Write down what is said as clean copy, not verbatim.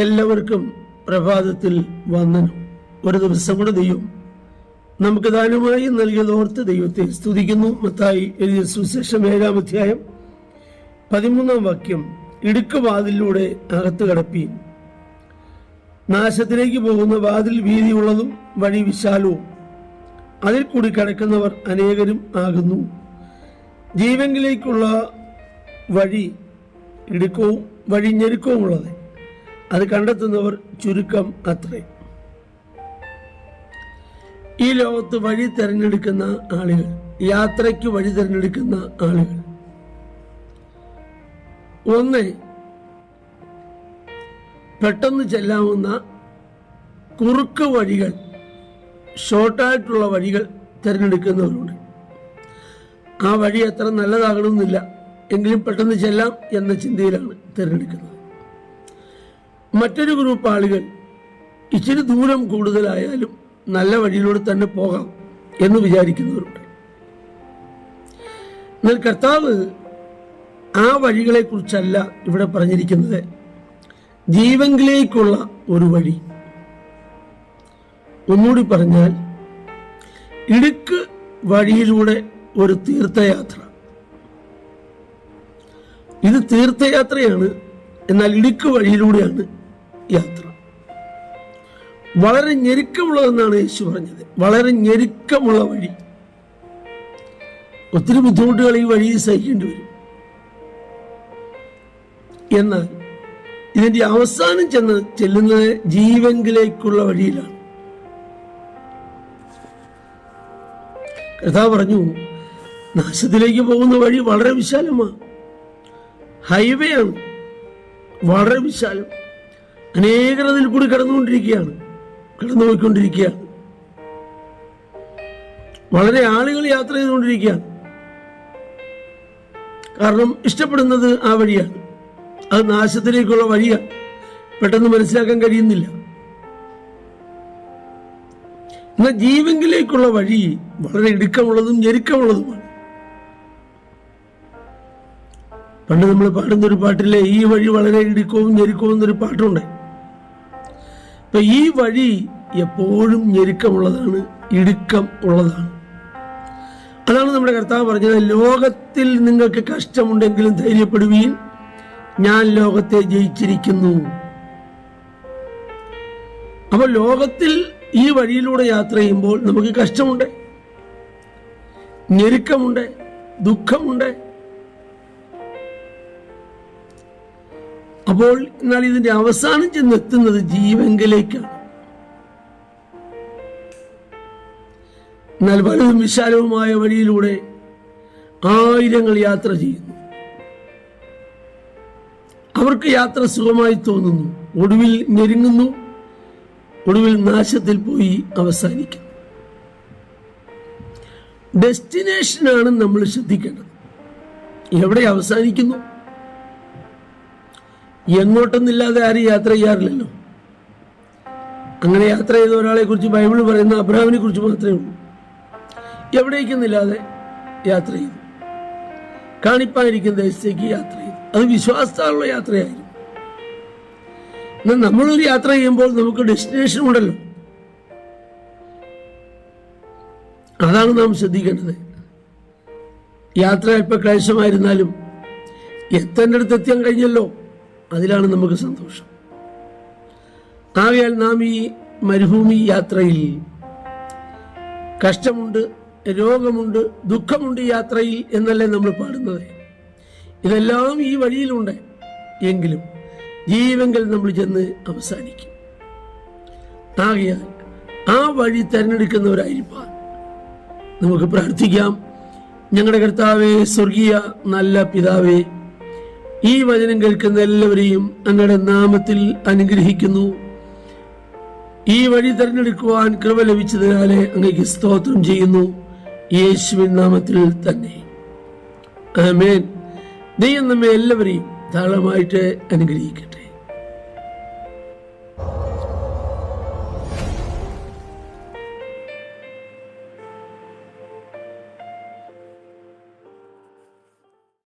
എല്ലാവർക്കും പ്രഭാതത്തിൽ വന്ദനം. ഒരു ദിവസം കൂടെ ദൈവം നമുക്ക് ദാനമായി നൽകിയതോർത്ത് ദൈവത്തെ സ്തുതിക്കുന്നു. മത്തായി എഴുതിയ സുവിശേഷം 7-ാം അധ്യായം 13-ാം വാക്യം, ഇടുക്കുവാതിലൂടെ അകത്ത് കടപ്പീൻ. നാശത്തിലേക്ക് പോകുന്ന വാതിൽ വീതിയുള്ളതും വഴി വിശാലവും, അതിൽ കൂടി കടക്കുന്നവർ അനേകരും ആകുന്നു. ജീവങ്കിലേക്കുള്ള വഴി ഇടുക്കവും വഴി ഞെരുക്കവും ഉള്ളത്, അത് കണ്ടെത്തുന്നവർ ചുരുക്കം അത്രേ. ഈ ലോകത്ത് വഴി തിരഞ്ഞെടുക്കുന്ന ആളുകൾ, യാത്രയ്ക്ക് വഴി തിരഞ്ഞെടുക്കുന്ന ആളുകൾ, ഒന്ന് പെട്ടെന്ന് ചെല്ലാവുന്ന കുറുക്ക് വഴികൾ, ഷോർട്ടായിട്ടുള്ള വഴികൾ തിരഞ്ഞെടുക്കുന്നവരുണ്ട്. ആ വഴി അത്ര നല്ലതാകണമെന്നില്ല, എങ്കിലും പെട്ടെന്ന് ചെല്ലാം എന്ന ചിന്തയിലാണ് തിരഞ്ഞെടുക്കുന്നത്. മറ്റൊരു ഗ്രൂപ്പ് ആളുകൾ ഇച്ചിരി ദൂരം കൂടുതലായാലും നല്ല വഴിയിലൂടെ തന്നെ പോകാം എന്ന് വിചാരിക്കുന്നവരുണ്ട്. എന്നാൽ കർത്താവ് ആ വഴികളെ കുറിച്ചല്ല ഇവിടെ പറഞ്ഞിരിക്കുന്നത്. ജീവങ്കിലേക്കുള്ള ഒരു വഴി, ഒന്നുകൂടി പറഞ്ഞാൽ ഇടുക്ക് വഴിയിലൂടെ ഒരു തീർത്ഥയാത്ര. ഇത് തീർത്ഥയാത്രയാണ്, എന്നാൽ ഇടുക്ക് വഴിയിലൂടെയാണ് യാത്ര. വളരെ ഞെരുക്കമുള്ളതെന്നാണ് യേശു പറഞ്ഞത്. വളരെ ഞെരുക്കമുള്ള വഴി, ഒത്തിരി ബുദ്ധിമുട്ടുകൾ ഈ വഴിയിൽ സഹിക്കേണ്ടി വരും. എന്നാൽ ഇതിന്റെ അവസാനം ചെല്ലുന്നത് ജീവങ്കിലേക്കുള്ള വഴിയിലാണ്. കർത്താവ് പറഞ്ഞു, നാശത്തിലേക്ക് പോകുന്ന വഴി വളരെ വിശാലമാണ്, ഹൈവേ ആണ്, വളരെ വിശാലം. അനേകർ അതിൽ കൂടി കടന്നുപോയിക്കൊണ്ടിരിക്കുകയാണ്. വളരെ ആളുകൾ യാത്ര ചെയ്തുകൊണ്ടിരിക്കുകയാണ്. കാരണം ഇഷ്ടപ്പെടുന്നത് ആ വഴിയാണ്. അത് നാശത്തിലേക്കുള്ള വഴിയാണ്, പെട്ടെന്ന് മനസ്സിലാക്കാൻ കഴിയുന്നില്ല. എന്നാൽ ജീവങ്കിലേക്കുള്ള വഴി വളരെ ഇടുക്കമുള്ളതും ഞെരുക്കമുള്ളതുമാണ്. പണ്ട് നമ്മൾ പാടുന്നൊരു പാട്ടിലെ ഈ വഴി വളരെ ഇടുക്കവും ഞെരുക്കവും എന്നൊരു പാട്ടുണ്ട്. അപ്പൊ ഈ വഴി എപ്പോഴും ഞെരുക്കമുള്ളതാണ്, ഇടുക്കം ഉള്ളതാണ്. അതാണ് നമ്മുടെ കർത്താവ് പറഞ്ഞത്, ലോകത്തിൽ നിങ്ങൾക്ക് കഷ്ടമുണ്ടെങ്കിലും ധൈര്യപ്പെടുവീൻ, ഞാൻ ലോകത്തെ ജയിച്ചിരിക്കുന്നു. അപ്പൊ ലോകത്തിൽ ഈ വഴിയിലൂടെ യാത്ര ചെയ്യുമ്പോൾ നമുക്ക് കഷ്ടമുണ്ട്, ഞെരുക്കമുണ്ട്, ദുഃഖമുണ്ട്. അപ്പോൾ എന്നാൽ ഇതിന്റെ അവസാനം ചെന്നെത്തുന്നത് ജീവങ്കിലേക്കാണ്. എന്നാൽ വലുതും വിശാലവുമായ വഴിയിലൂടെ ആയിരങ്ങൾ യാത്ര ചെയ്യുന്നു. അവർക്ക് യാത്ര സുഖമായി തോന്നുന്നു, ഒടുവിൽ ഞെരുങ്ങുന്നു, ഒടുവിൽ നാശത്തിൽ പോയി അവസാനിക്കുന്നു. ഡെസ്റ്റിനേഷനാണ് നമ്മൾ ശ്രദ്ധിക്കേണ്ടത്. എവിടെ അവസാനിക്കുന്നു? എങ്ങോട്ടൊന്നില്ലാതെ ആരും യാത്ര ചെയ്യാറില്ലല്ലോ. അങ്ങനെ യാത്ര ചെയ്ത ഒരാളെ കുറിച്ച് ബൈബിൾ പറയുന്ന അബ്രഹാമിനെ കുറിച്ച് മാത്രമേ ഉള്ളൂ. എവിടേക്കൊന്നില്ലാതെ യാത്ര ചെയ്തു, കാണിപ്പാനിരിക്കുന്ന ദേശത്തേക്ക് യാത്ര ചെയ്തു. അത് വിശ്വാസത്താലുള്ള യാത്രയായിരുന്നു. എന്നാൽ നമ്മളൊരു യാത്ര ചെയ്യുമ്പോൾ നമുക്ക് ഡെസ്റ്റിനേഷൻ ഉണ്ടല്ലോ, അതാണ് നാം ശ്രദ്ധിക്കേണ്ടത്. യാത്ര അല്പ ക്ലേശമായിരുന്നാലും എത്തേണ്ടടുത്ത് എത്താൻ കഴിഞ്ഞല്ലോ, അതിലാണ് നമുക്ക് സന്തോഷം. ആകയാൽ നാം ഈ മരുഭൂമി യാത്രയിൽ കഷ്ടമുണ്ട്, രോഗമുണ്ട്, ദുഃഖമുണ്ട് യാത്രയിൽ എന്നല്ലേ നമ്മൾ പാടുന്നത്. ഇതെല്ലാം ഈ വഴിയിലുണ്ട്. എങ്കിലും ജീവങ്കൽ നമ്മൾ ചെന്ന് അവസാനിക്കും. ആകയാൽ ആ വഴി തിരഞ്ഞെടുക്കുന്നവരായിരിക്കാൻ നമുക്ക് പ്രാർത്ഥിക്കാം. ഞങ്ങളുടെ കർത്താവേ, സ്വർഗീയ നല്ല പിതാവേ, ഈ വചനം കേൾക്കുന്ന എല്ലാവരെയും അങ്ങയുടെ നാമത്തിൽ അനുഗ്രഹിക്കുന്നു. ഈ വഴി തിരഞ്ഞെടുക്കുവാൻ കൃപ ലഭിച്ചതിനാലെ അങ്ങേക്ക് സ്തോത്രം ചെയ്യുന്നു, യേശുവിൻ നാമത്തിൽ തന്നെ. ആമേൻ. ദൈവം നമ്മെ എല്ലാവരെയും ധാരാളമായിട്ട് അനുഗ്രഹിക്കട്ടെ.